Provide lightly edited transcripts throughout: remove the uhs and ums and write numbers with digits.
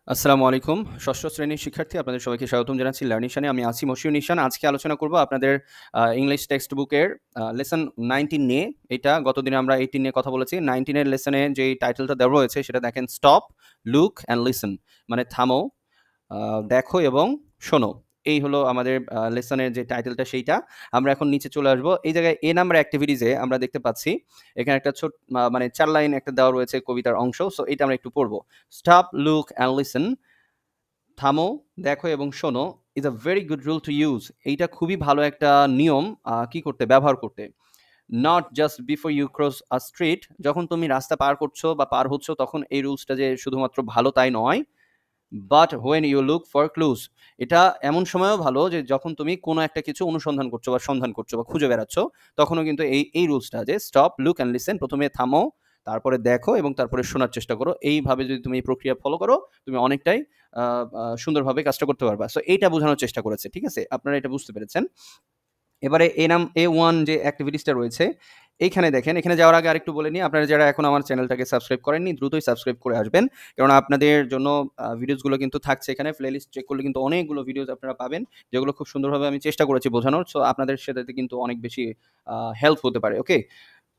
আসসালামু আলাইকুম। ষষ্ঠ শ্রেণীর শিক্ষার্থী আপনাদের সবাইকে স্বাগতম জানাচ্ছি লার্নিশানে। আমি আছি মশিউর নিশান। আজকে আলোচনা করব আপনাদের ইংলিশ টেক্সট বুকের লেসন 19 নিয়ে। এটা গতদিনে আমরা 18 নিয়ে কথা বলেছি। 19 এর লেসনে যেই টাইটেলটা দেওয়া রয়েছে সেটা দেখেন, স্টপ, লুক অ্যান্ড লিসেন, মানে থামো, দেখো এবং শোনো। এই হলো আমাদের লেসনের যে টাইটেলটা সেইটা। আমরা এখন নিচে চলে আসবো। এই জায়গায় এ নাম্বার অ্যাক্টিভিটিজে আমরা দেখতে পাচ্ছি এখানে একটা ছোট মানে 4 লাইন একটা দেওয়া রয়েছে কবিতার অংশ। সো এটা আমরা একটু পড়বো। স্টপ, লুক অ্যান্ড লিসেন, থামো, দেখো এবং শোনো, is a very good rule to use. এইটা খুবই ভালো একটা নিয়ম কি করতে, ব্যবহার করতে। Not just before you cross a street, যখন তুমি রাস্তা পার করছো বা পার হচ্ছ তখন এই রুলসটা যে শুধুমাত্র ভালো তাই নয়। But when you look for clues, এটা এমন সময়ও ভালো যে যখন তুমি কোনো একটা কিছু অনুসন্ধান করছো বা সন্ধান করছো বা খুঁজে বেড়াচ্ছ, তখনও কিন্তু এই রুলসটা যে স্টপ, লুক অ্যান্ড লিসেন, প্রথমে থামো, তারপরে দেখো এবং তারপরে শোনার চেষ্টা করো। এইভাবে যদি তুমি এই প্রক্রিয়া ফলো করো, তুমি অনেকটাই সুন্দরভাবে কাজটা করতে পারবা। সো এইটা বোঝানোর চেষ্টা করেছে। ঠিক আছে, আপনারা এটা বুঝতে পেরেছেন। এবারে A1 যে অ্যাক্টিভিটিসটা রয়েছে, এইখানে দেখেন, এখানে যাওয়ার আগে আরেকটু বলে নিই, আপনারা যারা এখন আমার চ্যানেলটাকে সাবস্ক্রাইব করেননি দ্রুতই সাবস্ক্রাইব করে আসবেন। কারণ আপনাদের জন্য ভিডিওসগুলো কিন্তু থাকছে এখানে। প্লেলিস্ট চেক করলে কিন্তু অনেকগুলো ভিডিওস আপনারা পাবেন, যেগুলো খুব সুন্দরভাবে আমি চেষ্টা করেছি বোঝানোর। সো আপনাদের সাথে কিন্তু অনেক বেশি হেল্প হতে পারে। ওকে,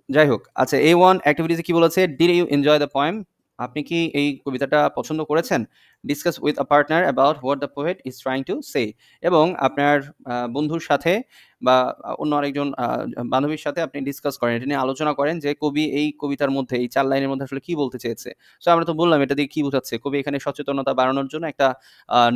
যাই হোক, আচ্ছা, A1 অ্যাক্টিভিটিতে কি বলেছে? Did you enjoy the poem? আপনি কি এই কবিতাটা পছন্দ করেছেন? Discuss with a partner about what the poet is trying to say. এবং আপনার বন্ধুর সাথে বা অন্য আরেকজন বান্ধবীর সাথে আপনি ডিসকাস করেন, এটা নিয়ে আলোচনা করেন যে কবি এই কবিতার মধ্যে, এই 4 লাইনের মধ্যে আসলে কি বলতে চেয়েছে। সো আমরা তো বললাম এটা দিয়ে কি বোঝাচ্ছে। কবি এখানে সচেতনতা বাড়ানোর জন্য একটা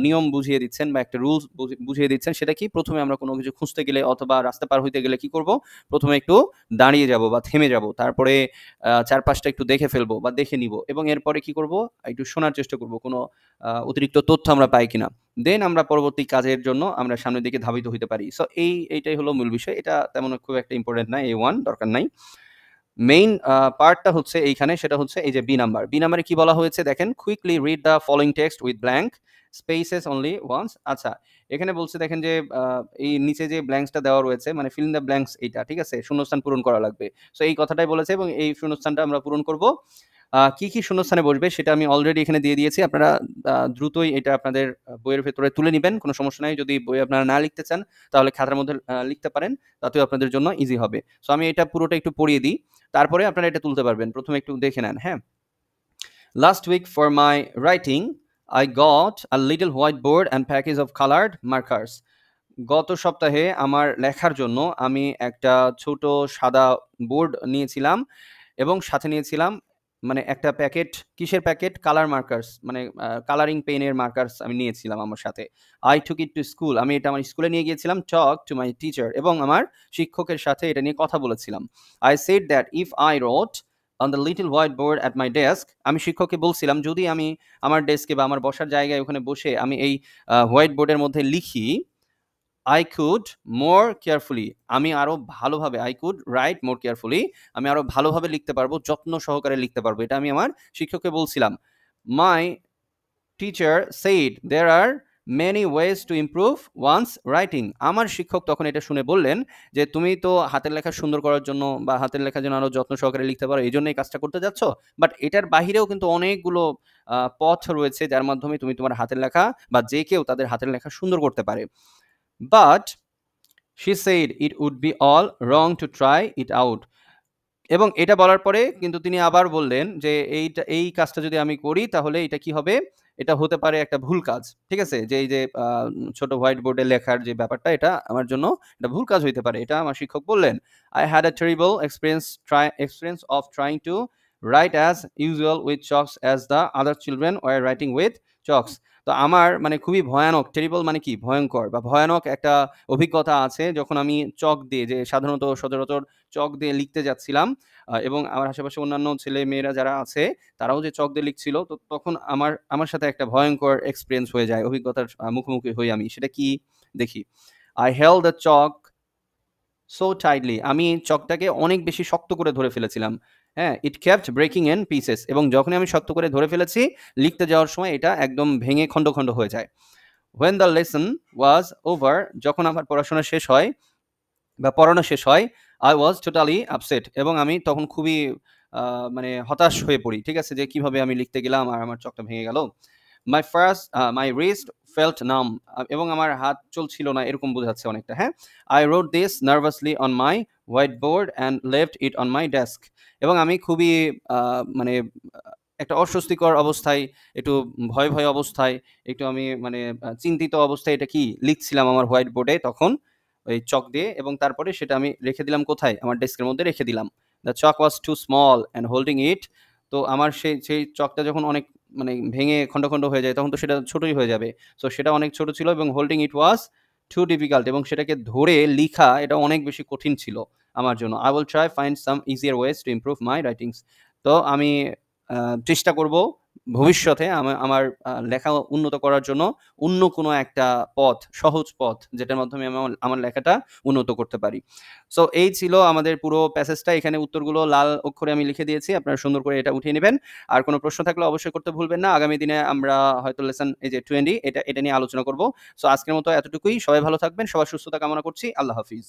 নিয়ম বুঝিয়ে দিচ্ছেন বা একটা রুলস বুঝিয়ে দিচ্ছেন। সেটা কি? প্রথমে আমরা কোনো কিছু খুঁজতে গেলে অথবা রাস্তা পার হইতে গেলে কি করব? প্রথমে একটু দাঁড়িয়ে যাব বা থেমে যাব। তারপরে চারপাশটা একটু দেখে ফেলবো বা দেখে নিব এবং এরপরে কি করব? একটু শোনার চেষ্টা করব কোনো অতিরিক্ত তথ্য আমরা পাই কিনা। দেন আমরা পরবর্তী কাজের জন্য আমরা সামনের দিকে ধাবিত হইতে পারি। সো এইটাই হলো মূল বিষয়। এটা তেমন খুব একটা ইম্পোর্টেন্ট না। A1 দরকার নাই। মেইন পার্টটা হচ্ছে এইখানে, সেটা হচ্ছে এই যে বি নাম্বার। বি নাম্বারে কি বলা হয়েছে দেখেন, quickly read the following text with blank spaces only once. আচ্ছা, এখানে বলছে দেখেন যে এই নিচে যে ব্ল্যাঙ্কসটা দেওয়া রয়েছে, মানে ফিল ইন দ্য ব্ল্যাঙ্কস, এইটা ঠিক আছে, শূন্যস্থান পূরণ করা লাগবে। সো এই কথাটাই বলেছে এবং এই শূন্যস্থানটা আমরা পূরণ করব। কি কি শূন্যস্থানে বসবে সেটা আমি অলরেডি এখানে দিয়ে দিয়েছি। আপনারা দ্রুতই এটা আপনাদের বইয়ের ভেতরে তুলে নিবেন, কোনো সমস্যা নাই। যদি বই আপনারা না লিখতে চান তাহলে খাতার মধ্যে লিখতে পারেন, তাতেও আপনাদের জন্য ইজি হবে। সো আমি এটা পুরোটা একটু পড়িয়ে দিই, তারপরে আপনারা এটা তুলতে পারবেন। প্রথমে একটু দেখে নেন। হ্যাঁ, last week for my writing I got a little white board and package of coloured markers. গত সপ্তাহে আমার লেখার জন্য আমি একটা ছোট সাদা বোর্ড নিয়েছিলাম এবং সাথে নিয়েছিলাম মানে একটা প্যাকেট। কিসের প্যাকেট? কালার মার্কার্স, মানে কালারিং পেনের মার্কার্স আমি নিয়েছিলাম আমার সাথে। I took it to school, আমি এটা আমার স্কুলে নিয়ে গিয়েছিলাম। টক টু মাই টিচার, এবং আমার শিক্ষকের সাথে এটা নিয়ে কথা বলেছিলাম। I said that if I রোট on the little white board at my desk, আমি শিক্ষককে বলছিলাম যদি আমি আমার ডেস্কে বা আমার বসার জায়গায় ওখানে বসে আমি এই হোয়াইট বোর্ডের মধ্যে লিখি, I could more carefully, আমি আরো ভালোভাবে, I could write more carefully, আমি আরো ভালোভাবে লিখতে পারবো, যত্ন সহকারে লিখতে পারবো। এটা আমি আমার শিক্ষককে বলছিলাম। My teacher said there are many ways to improve one's writing. আমার শিক্ষক তখন এটা শুনে বললেন যে তুমি তো হাতের লেখা সুন্দর করার জন্য বা হাতের লেখা যেন আরো যত্ন সহকারে লিখতে পারো এই জন্য এই কাজটা করতে যাচ্ছ, বাট এটার বাহিরেও কিন্তু অনেকগুলো পথ রয়েছে যার মাধ্যমে তুমি তোমার হাতের লেখা বা যে কেউ তাদের হাতের লেখা সুন্দর করতে পারে। But she said it would be all wrong to try it out. এবং এটা বলার পরে কিন্তু তিনি আবার বললেন যে এই কাজটা যদি আমি করি তাহলে এটা কি হবে? এটা হতে পারে একটা ভুল কাজ। ঠিক আছে? যে এই যে ছোট হোয়াইট বোর্ডে লেখার যে ব্যাপারটা, এটা আমার জন্য এটা ভুল কাজ হইতে পারে। এটা আমার শিক্ষক বললেন। I had a terrible experience of trying to write as usual with chalks as the other children were writing with chalks. তো আমার মানে খুবই ভয়ানক, টেরিবল মানে কি? ভয়ঙ্কর বা ভয়ানক একটা অভিজ্ঞতা আছে যখন আমি চক দিয়ে, যে সাধারণত সচরাচর চক দিয়ে লিখতে যাচ্ছিলাম এবং আমার আশেপাশে অন্যান্য ছেলে-মেয়েরা যারা আছে তারাও যে চক দিয়ে লিখছিল, তো তখন আমার সাথে একটা ভয়ঙ্কর এক্সপেরিয়েন্স হয়ে যায়। অভিজ্ঞতার মুখোমুখি হই আমি। সেটা কি? দেখি। I held the chalk so tightly, আমি চকটাকে অনেক বেশি শক্ত করে ধরে ফেলেছিলাম। হ্যাঁ? It kept breaking in pieces, এবং যখনই আমি শক্ত করে ধরে ফেলেছি, লিখতে যাওয়ার সময় এটা একদম ভেঙে খন্ড, খন্ড হয়ে যায়। When the lesson was over, যখন আমার পড়াশোনা শেষ হয় বা পড়ানো শেষ হয়, I was totally upset, এবং আমি তখন খুবই মানে হতাশ হয়ে পড়ি। ঠিক আছে? যে কিভাবে আমি লিখতে গেলাম আর আমার চকটা ভেঙে গেল। My first my wrist felt numb, এবং আমার হাত চলছিল না এরকম বোঝাচ্ছে অনেকটা, হ্যাঁ। I wrote this nervously on my white board and left it on my desk, এবং আমি খুবই মানে একটা অস্বস্তিকর অবস্থায়, একটু ভয় ভয় অবস্থায়, একটু আমি মানে চিন্তিত অবস্থায় এটা কি লিখছিলাম আমার হোয়াইট বোর্ডে তখন ওই চক দিয়ে, এবং তারপরে সেটা আমি রেখে দিলাম কোথায়, আমার ডেস্কের মধ্যে রেখে দিলাম। The chalk was too small and holding it, তো আমার সেই চকটা যখন অনেক মানে ভেঙে খণ্ড খণ্ড হয়ে যায় তখন তো সেটা ছোটই হয়ে যাবে। সো সেটা অনেক ছোট ছিল, এবং হোল্ডিং ইট ওয়াজ টু ডিফিকাল্ট, এবং সেটাকে ধরে লিখা এটা অনেক বেশি কঠিন ছিল আমার জন্য। I will try find some easier ways to improve my writings, তো আমি চেষ্টা করব ভবিষ্যতে আমার লেখা উন্নত করার জন্য অন্য কোনো একটা পথ, সহজ পথ যেটার মাধ্যমে আমি আমার লেখাটা উন্নত করতে পারি। সো এই ছিল আমাদের পুরো প্যাসেজটা, এখানে উত্তরগুলো লাল অক্ষরে আমি লিখে দিয়েছি, আপনারা সুন্দর করে এটা উঠিয়ে নেবেন। আর কোনো প্রশ্ন থাকলে অবশ্যই করতে ভুলবেন না। আগামী দিনে আমরা হয়তো লেসন এই যে 20 এটা নিয়ে আলোচনা করব। সো আজকের মতো এতটুকুই, সবাই ভালো থাকবেন, সবার সুস্থতা কামনা করছি। আল্লাহ হাফিজ।